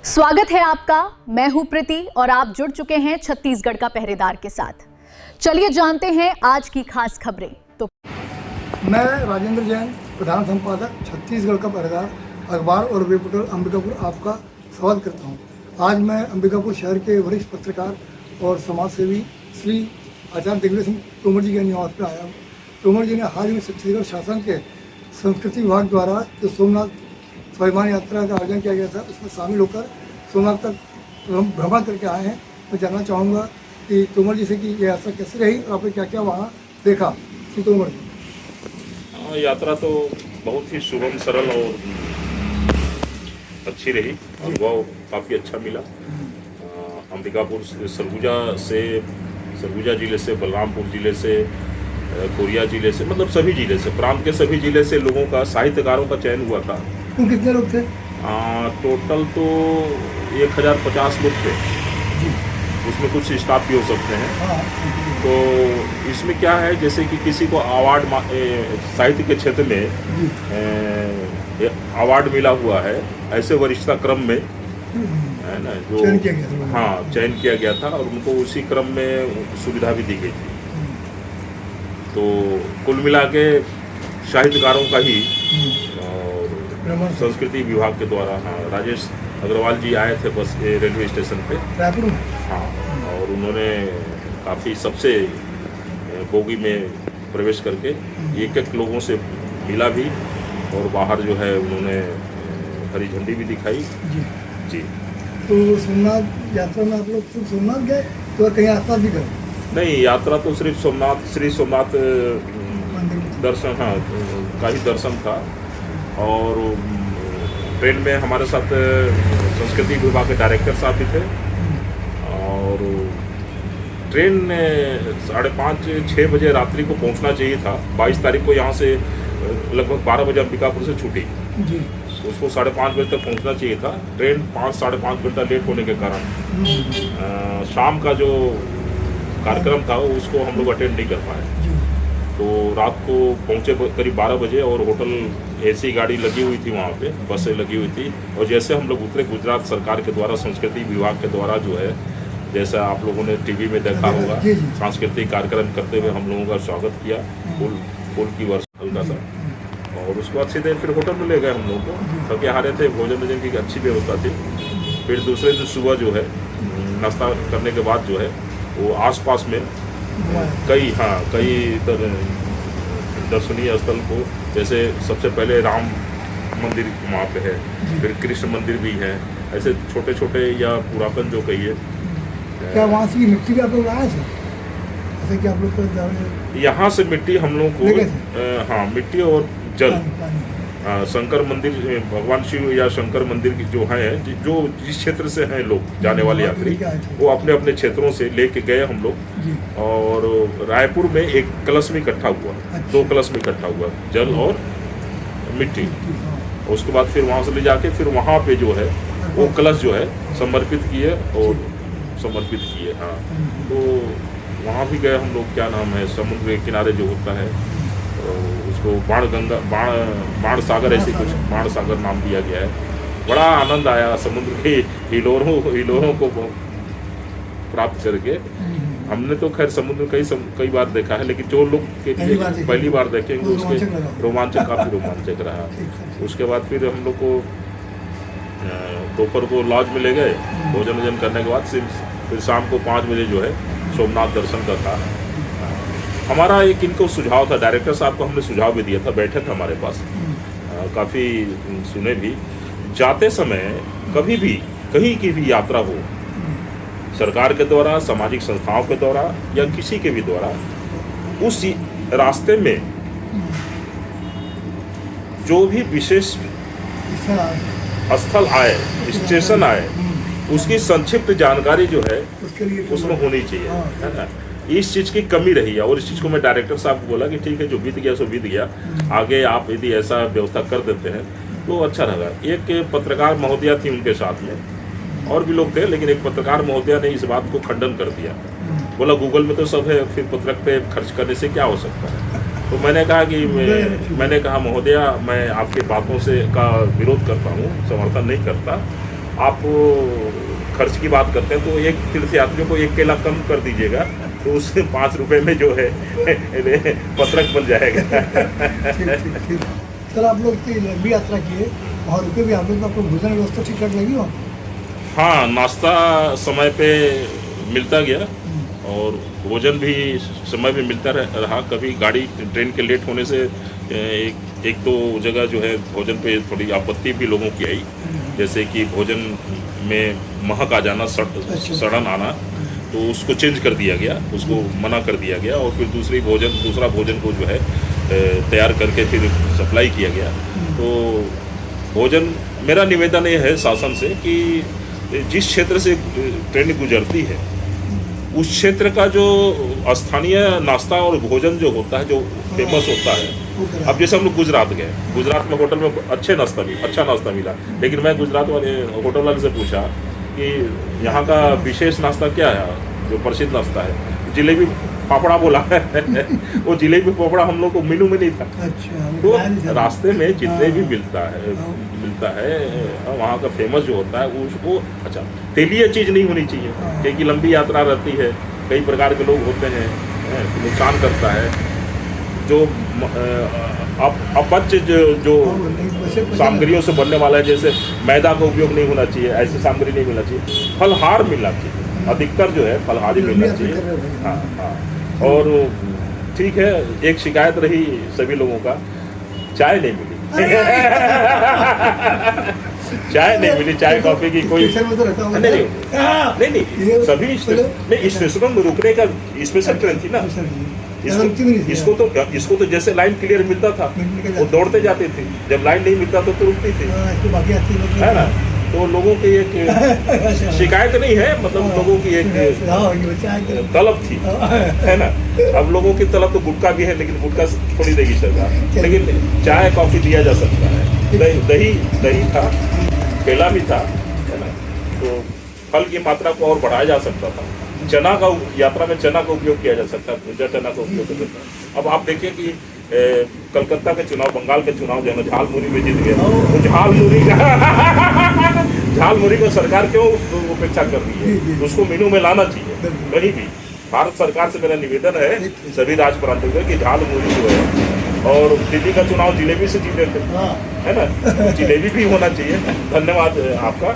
स्वागत है आपका। मैं हूं प्रीति और आप जुड़ चुके हैं छत्तीसगढ़ का पहरेदार के साथ। चलिए जानते हैं आज की खास खबरें। तो मैं राजेंद्र जैन, प्रधान संपादक छत्तीसगढ़ का पहरेदार अखबार और वेब पोर्टल अंबिकापुर आपका स्वागत करता हूं। आज मैं अंबिकापुर शहर के वरिष्ठ पत्रकार और समाज सेवी श्री आचार्य दिग्विजय सिंह तोमर जी के निवास पर आया हूँ। तोमर जी ने हाल ही में छत्तीसगढ़ शासन के संस्कृति विभाग द्वारा जो सोमनाथ स्वाभिमान यात्रा का आयोजन किया गया था, उसमें शामिल होकर सोमनाथ तक भ्रमण करके आए हैं। मैं जानना चाहूँगा कि तोमर जी से कि ये यात्रा कैसी रही और आपने क्या क्या वहाँ देखा। श्री तोमर जी। यात्रा तो बहुत ही सुगम, सरल और अच्छी रही। अनुभव काफ़ी अच्छा मिला। अंबिकापुर सरगुजा जिले से, बलरामपुर जिले से, कोरिया जिले से, मतलब सभी जिले से, प्रांत के सभी जिले से लोगों का, साहित्यकारों का चयन हुआ था। तो कितने लोग थे? टोटल तो 1050 लोग थे। उसमें कुछ स्टाफ भी हो सकते हैं। तो इसमें क्या है, जैसे कि किसी को अवार्ड साहित्य के क्षेत्र में अवार्ड मिला हुआ है, ऐसे वरिष्ठता क्रम में है ना, जो चयन किया गया था। हाँ, चयन किया गया था और उनको उसी क्रम में सुविधा भी दी गई थी। तो कुल मिला के साहित्यकारों का ही और संस्कृति विभाग के द्वारा, हाँ, राजेश अग्रवाल जी आए थे बस रेलवे स्टेशन पे रायपुर में। हाँ, और उन्होंने काफ़ी सबसे बोगी में प्रवेश करके एक लोगों से मिला भी और बाहर जो है उन्होंने हरी झंडी भी दिखाई। जी। तो सोमनाथ यात्रा में आप लोग सिर्फ सोमनाथ गए तो कहीं आसपास भी गए? नहीं, यात्रा तो सिर्फ श्री सोमनाथ दर्शन, हाँ, का ही दर्शन था। और ट्रेन में हमारे साथ संस्कृति विभाग के डायरेक्टर साहब भी थे। और ट्रेन 5:30-6 बजे रात्रि को पहुंचना चाहिए था। 22 तारीख को यहाँ से लगभग 12 बजे अंबिकापुर से छूटी। जी। उसको 5:30 बजे तक पहुंचना चाहिए था। ट्रेन 5-5.5 घंटा लेट होने के कारण शाम का जो कार्यक्रम था उसको हम लोग अटेंड नहीं कर पाए। तो रात को पहुंचे करीब 12 बजे और होटल एसी गाड़ी लगी हुई थी, वहाँ पे बसें लगी हुई थी। और जैसे हम लोग उतरे, गुजरात सरकार के द्वारा, संस्कृति विभाग के द्वारा जो है, जैसा आप लोगों ने टीवी में देखा होगा, सांस्कृतिक कार्यक्रम करते हुए हम लोगों का स्वागत किया फूल की वर्षा हल्का सा। और उसके बाद सीधे फिर होटल में ले गए हम लोग को। थके हारे थे, भोजन की अच्छी व्यवस्था थी। फिर दूसरे दिन सुबह जो है नाश्ता करने के बाद जो है वो आसपास में कई दर्शनीय स्थल को, जैसे सबसे पहले राम मंदिर वहाँ पे है, फिर कृष्ण मंदिर भी है। ऐसे छोटे छोटे या पुरातन जो कहिए। क्या वहाँ से मिट्टी भी आप लोग आए थे? जैसे कि आप लोग यहाँ से मिट्टी हम लोग को, हाँ, मिट्टी और जल, शंकर मंदिर, भगवान शिव या शंकर मंदिर की जो है, जो जिस क्षेत्र से हैं लोग जाने वाले यात्री, वो अपने अपने क्षेत्रों से लेके गए हम लोग। और रायपुर में एक कलश में इकट्ठा हुआ, 2 कलश में इकट्ठा हुआ, जल और मिट्टी। उसके बाद फिर वहाँ से ले जाके फिर वहाँ पे जो है वो कलश जो है समर्पित किए। हाँ, तो वहाँ भी गए हम लोग। क्या नाम है, समुद्र के किनारे जो होता है, उसको बाण सागर, ऐसे कुछ बाण सागर नाम दिया गया है। बड़ा आनंद आया समुद्र के हिलोरों को प्राप्त करके। हमने तो खैर समुद्र कई बार देखा है, लेकिन जो लोग पहली बार देखेंगे उसके रोमांचक, काफ़ी रोमांचक रहा। उसके बाद फिर हम लोग को दोपहर को लॉज में ले गए। भोजन करने के बाद फिर शाम को 5 बजे जो है सोमनाथ दर्शन का था। हमारा एक इनको सुझाव था, डायरेक्टर साहब को हमने सुझाव भी दिया था, बैठे थे हमारे पास, काफ़ी सुने भी। जाते समय कभी भी कहीं की भी यात्रा हो, सरकार के द्वारा, सामाजिक संस्थाओं के द्वारा या किसी के भी द्वारा, उस रास्ते में जो भी विशेष स्थल आए, स्टेशन आए, उसकी संक्षिप्त जानकारी जो है उसमें होनी चाहिए, है ना। इस चीज़ की कमी रही है और इस चीज़ को मैं डायरेक्टर साहब को बोला कि ठीक है, जो बीत गया सो बीत गया, आगे आप यदि ऐसा व्यवस्था कर देते हैं तो अच्छा रहेगा। एक पत्रकार महोदया थी उनके साथ में, और भी लोग थे, लेकिन एक पत्रकार महोदया ने इस बात को खंडन कर दिया। बोला गूगल में तो सब है, फिर पत्रक पे खर्च करने से क्या हो सकता है। तो मैंने कहा महोदया, मैं आपकी बातों से का विरोध करता हूँ, समर्थन नहीं करता। आप खर्च की बात करते हैं तो एक तीर्थ यात्रियों को 1 केला कम कर दीजिएगा तो उससे 5 रुपए में जो है पत्रक बन जाएगा। ठीक। सर आप लोग इतनी लंबी यात्रा किए, वहाँ रुके भी, आप लोग आपको भोजन व्यवस्था ठीक ठाक लगी हो? हाँ, नाश्ता समय पे मिलता गया और भोजन भी समय पे मिलता रहा। कभी गाड़ी ट्रेन के लेट होने से एक दो जगह जो है भोजन पे थोड़ी आपत्ति भी लोगों की आई, जैसे कि भोजन में महक आ जाना, सड़न आना, तो उसको चेंज कर दिया गया, उसको मना कर दिया गया और फिर दूसरा भोजन को जो है तैयार करके फिर सप्लाई किया गया। तो भोजन, मेरा निवेदन ये है शासन से कि जिस क्षेत्र से ट्रेन गुजरती है उस क्षेत्र का जो स्थानीय नाश्ता और भोजन जो होता है, जो फेमस होता है। अब जैसे हम लोग गुजरात गए, गुजरात में होटल में अच्छा नाश्ता मिला, लेकिन मैं गुजरात वाले होटल वाले से पूछा कि यहाँ का विशेष नाश्ता क्या है, जो प्रसिद्ध नाश्ता है। जलेबी फाफड़ा बोला है वो जलेबी फाफड़ा हम लोग को मेनू में नहीं था। अच्छा, तो रास्ते में जितने भी मिलता है वहाँ का फेमस जो होता है उसको, अच्छा तेलीय चीज़ नहीं होनी चाहिए, क्योंकि लंबी यात्रा रहती है, कई प्रकार के लोग होते हैं, नुकसान करता है। जो अपच जो सामग्रियों से बनने वाला है, जैसे मैदा का उपयोग नहीं होना चाहिए, ऐसी सामग्री नहीं मिलना चाहिए, फलहार मिलना चाहिए, अधिकतर जो है फलहार ही मिलना चाहिए। हाँ। और ठीक है, एक शिकायत रही सभी लोगों का, चाय नहीं मिली। चाय नहीं मिली, चाय कॉफी की कोई नहीं सभी स्टेशनों में रुकने का स्पेशल ट्रेन थी ना, इसको तो जैसे लाइन क्लियर मिलता था वो दौड़ते जाते थे, जब लाइन नहीं मिलता तो रुकती थी, है ना। तो लोगों की एक शिकायत नहीं है, मतलब लोगों की एक तलब थी, है ना। अब लोगों की तलब तो गुटखा भी है, लेकिन गुटखा छोड़ी देगी सरकार, लेकिन चाय कॉफी दिया जा सकता है। दही था, केला भी था, है ना। तो फल की मात्रा को और बढ़ाया जा सकता था। चना का यात्रा में चना का उपयोग किया जा सकता है, भुजा चना का उपयोग कर सकता है। अब आप देखिए कि कलकत्ता के चुनाव, बंगाल के चुनाव जो है ना, झालमुरी में जीत गया, तो झालमुरी को सरकार क्यों उपेक्षा कर रही है? उसको मेनू में लाना चाहिए कहीं भी। भारत सरकार से मेरा निवेदन है सभी राज प्रांतों को कि झालमुरी जो है, और दिल्ली का चुनाव जिलेबी से जीते थे, है ना, जिलेबी भी होना चाहिए। धन्यवाद आपका।